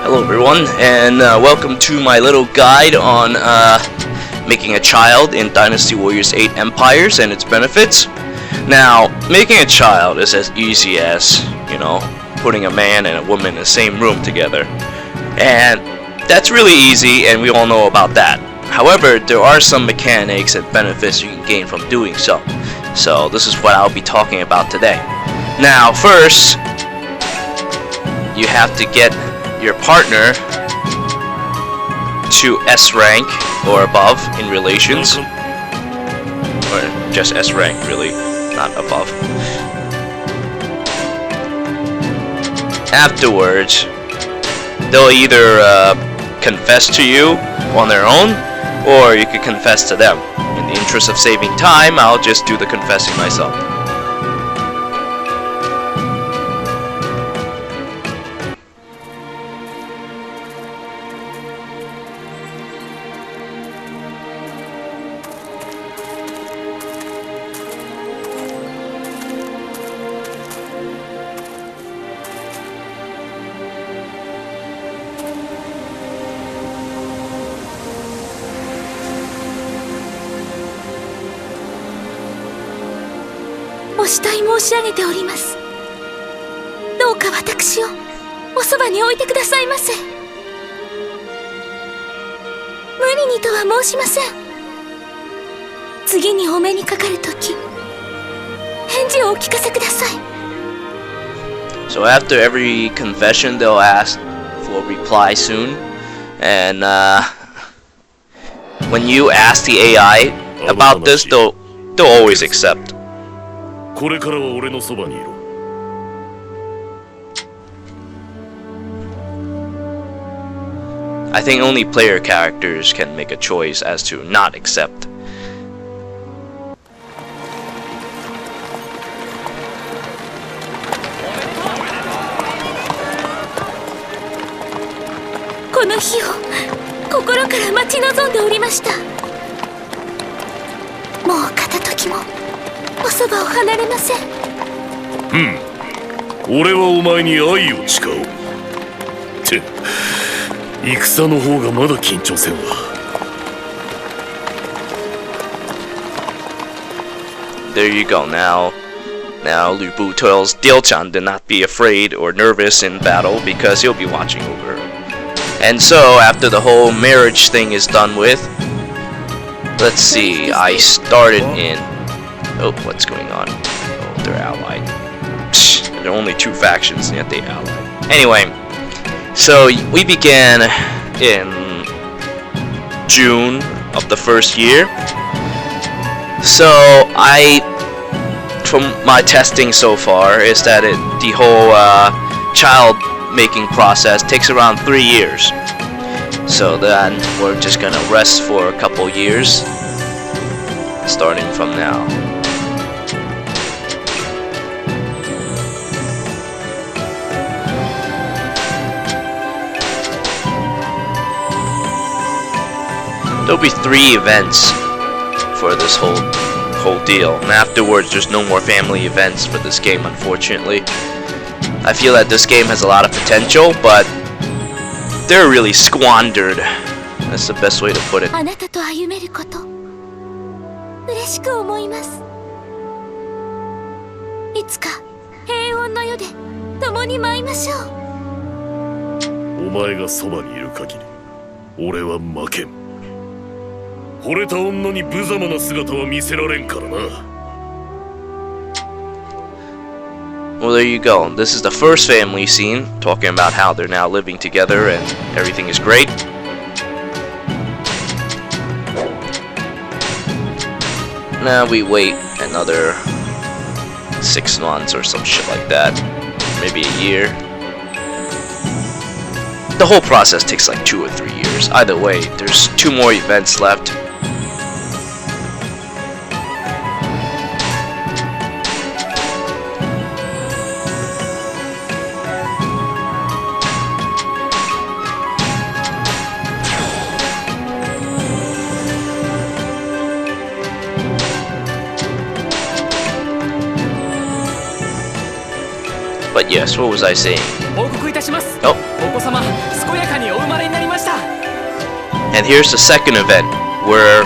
Hello everyone, and welcome to my little guide on making a child in Dynasty Warriors 8 Empires and its benefits. Now, making a child is as easy as, putting a man and a woman in the same room together. And that's really easy, and we all know about that. However, there are some mechanics and benefits you can gain from doing so. So this is what I'll be talking about today. Now, first, you have to get your partner to S rank or above in relations, or just S rank really, not above. Afterwards, they'll either confess to you on their own, or you could confess to them. In the interest of saving time, I'll just do the confessing myself.お慕い申し上げております。どうか私をおそばに置いてくださいませ。無理にとは申しません。次にお目にかかるとき、返事をお聞かせください。So after every confession, they'll ask for a reply soon, and when you ask the AI about this, they'll always accept. これからは俺のそばにいろ。I think only player characters can make a choice as to not accept. この日を心から待ち望んでおりました。もう片時もおそばを離れません。俺はお前に愛を誓おう。って戦の方がまだ緊張せんわ。There you go. Now Lu Bu tells Diao-chan to not be afraid or nervous in battle because he'll be watching over her. And so, after the whole marriage thing is done with, let's see, I started in... Oh, what's going on? Oh, they're allied. Psh, there are only two factions, and yet they allied. Anyway, so we began in June of the first year. So from my testing so far, is that the whole child making process takes around 3 years. So then we're just gonna rest for a couple years, starting from now. There'll be 3 events for this whole deal, and afterwards there's no more family events for this game, unfortunately. I feel that this game has a lot of potential, but they're really squandered. That's the best way to put it. あなたと歩めること、嬉しく思います。いつか平穏の世で共に舞いましょう。お前がそばにいる限り、俺は負けん。惚れた女に無様な姿は見せられんからな。Well, there you go. This is the first family scene, talking about how they're now living together and everything is great. Now we wait another 6 months or some shit like that. Maybe a year. The whole process takes like 2 or 3 years. Either way, there's 2 more events left. But yes, what was I saying? 報告いたします。 Oh, お子様、健やかにお生まれになりました。 and here's the second event where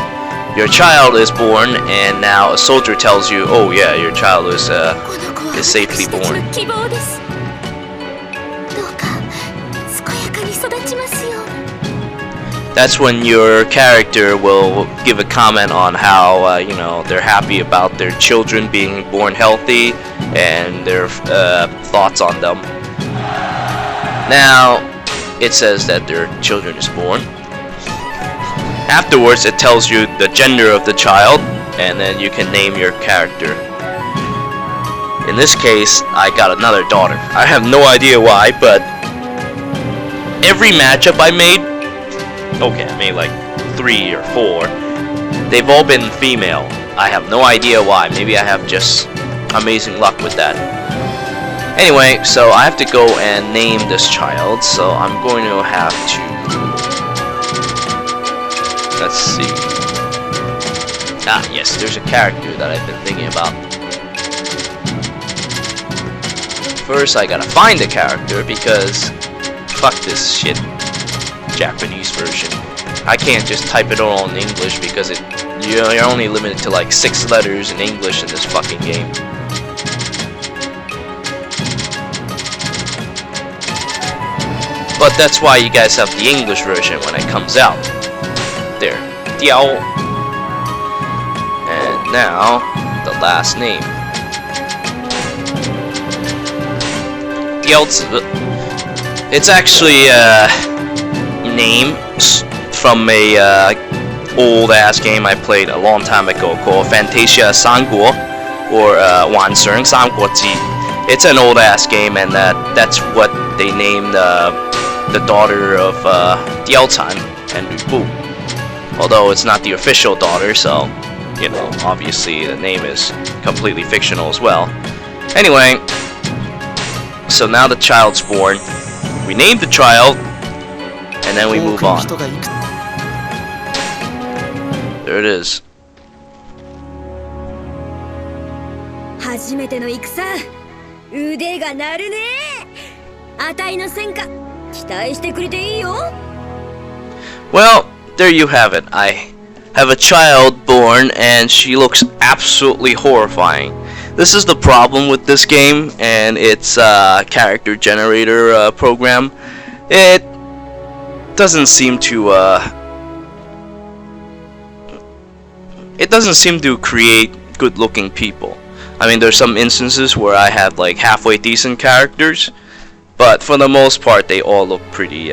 your child is born, and now a soldier tells you, "Oh yeah, your child is この子は is safely 私たち born." の希望です。どうか健やかに育ちますように。 That's when your character will give a comment on how you know, they're happy about their children being born healthy and their thoughts on them. Now it says that their children is born. Afterwards, it tells you the gender of the child, and then you can name your character. In this case, I got another daughter. I have no idea why, but every matchup I made, okay, I made like 3 or 4, they've all been female. I have no idea why. Maybe I have just amazing luck with that. Anyway, so I have to go and name this child, so I'm going to have to... Let's see. Ah, yes, there's a character that I've been thinking about. First, I gotta find the character because fuck this shit Japanese version. I can't just type it all in English because you're only limited to like 6 letters in English in this fucking game. But that's why you guys have the English version when it comes out. There. Diao. And now, the last name. It's actually a name from a old ass game I played a long time ago called Fantasia Sanguo, or Wanseng Samguoji. It's an old ass game, and that's what they named the daughter of Diaochan and Lu Bu. Although it's not the official daughter, so you know, obviously the name is completely fictional as well. Anyway, so now the child's born. We name the child, and then we move on. There it is. 初めての戦、腕が鳴るね。あたいの戦果、期待してくれていいよ。 Well, there you have it. I have a child born, and she looks absolutely horrifying. This is the problem with this game and its character generator program. It doesn't seem to create good-looking people. I mean, there's some instances where I have like halfway decent characters, but for the most part, they all look pretty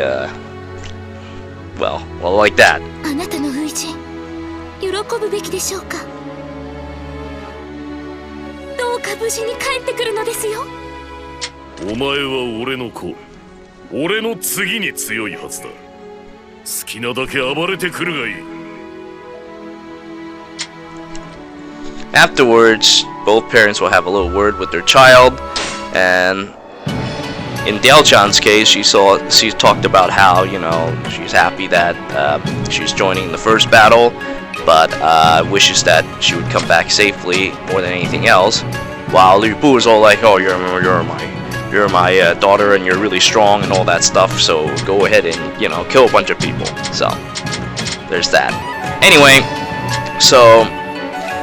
well, like that. あなたの初陣、喜ぶべきでしょうか。どうか無事に帰ってくるのですよ。お前は俺の子。俺の次に強いはずだ。好きなだけ暴れてくるがいい。Afterwards, both parents will have a little word with their child, and in Diaochan's case, she talked about how, you know, she's happy that she's joining the first battle, but wishes that she would come back safely more than anything else. While Lu Bu is all like, "Oh, you're my daughter, and you're really strong and all that stuff. So go ahead and, you know, kill a bunch of people." So there's that. Anyway, so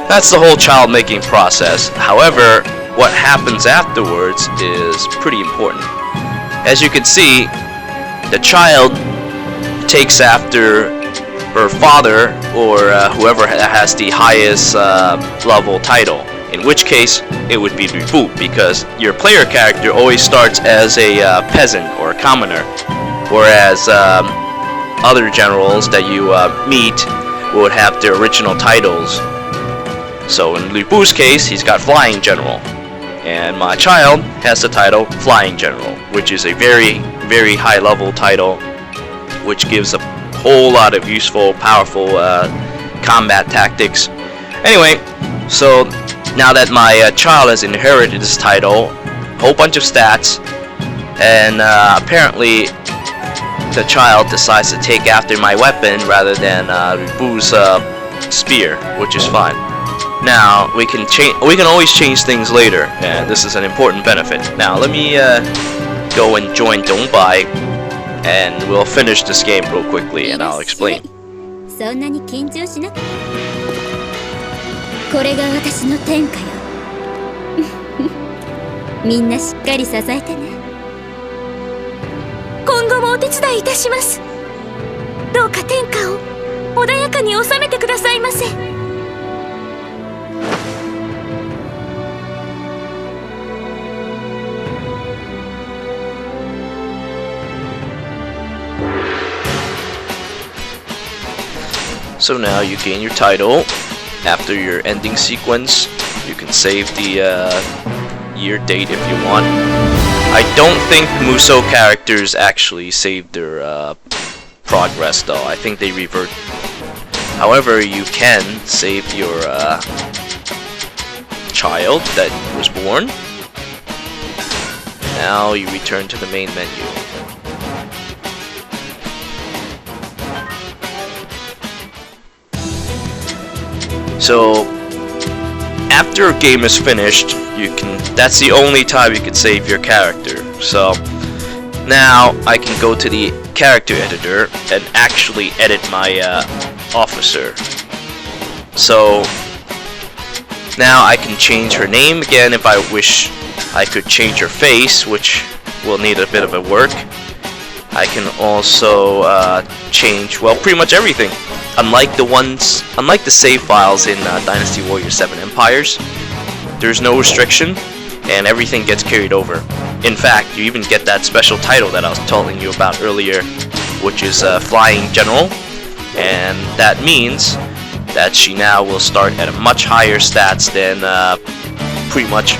that's the whole child making process. However, what happens afterwards is pretty important. As you can see, the child takes after her father, or whoever has the highest level title. In which case, it would be Lu Bu, because your player character always starts as a peasant or a commoner, whereas other generals that you meet would have their original titles. So in Lu Bu's case, he's got Flying General, and my child has the title Flying General, which is a very, very high level title, which gives a whole lot of useful, powerful combat tactics. Anyway, so now that my child has inherited this title, a whole bunch of stats, and apparently the child decides to take after my weapon rather than Lu Bu's spear, which is fine. Now we can change. We can always change things later, and this is an important benefit. Now let me go and join Dongbai, and we'll finish this game real quickly, and I'll explain. そんなに緊張しなくてこれが私の天下よみんなしっかり支えてね今後もお手伝いいたしますどうか天下を穏やかに収めてくださいませ So now you gain your title. After your ending sequence, you can save the year date if you want. I don't think Muso characters actually save their progress though. I think they revert. However, you can save your child that was born. Now you return to the main menu. So after a game is finished, that's the only time you can save your character. So now I can go to the character editor and actually edit my officer. So now I can change her name again if I wish. I could change her face, which will need a bit of a work. I can also change, well, pretty much everything. Unlike the save files in Dynasty Warriors 7 Empires, there's no restriction, and everything gets carried over. In fact, you even get that special title that I was telling you about earlier, which is Flying General, and that means that she now will start at a much higher stats than pretty much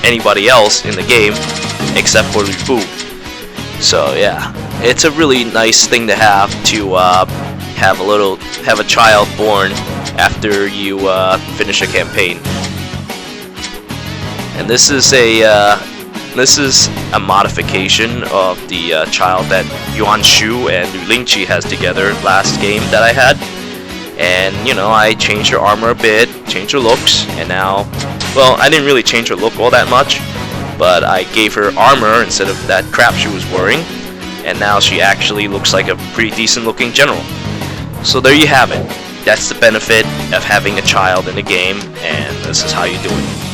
anybody else in the game, except for Lu Fu. So yeah, it's a really nice thing to have have a child born after you finish a campaign. And this is a modification of the child that Yuan Shu and Lu Lingqi has together last game that I had. And you know, I changed her armor a bit, changed her looks, and now, well, I didn't really change her look all that much, but I gave her armor instead of that crap she was wearing, and now she actually looks like a pretty decent looking general. So there you have it. That's the benefit of having a child in the game, and this is how you do it.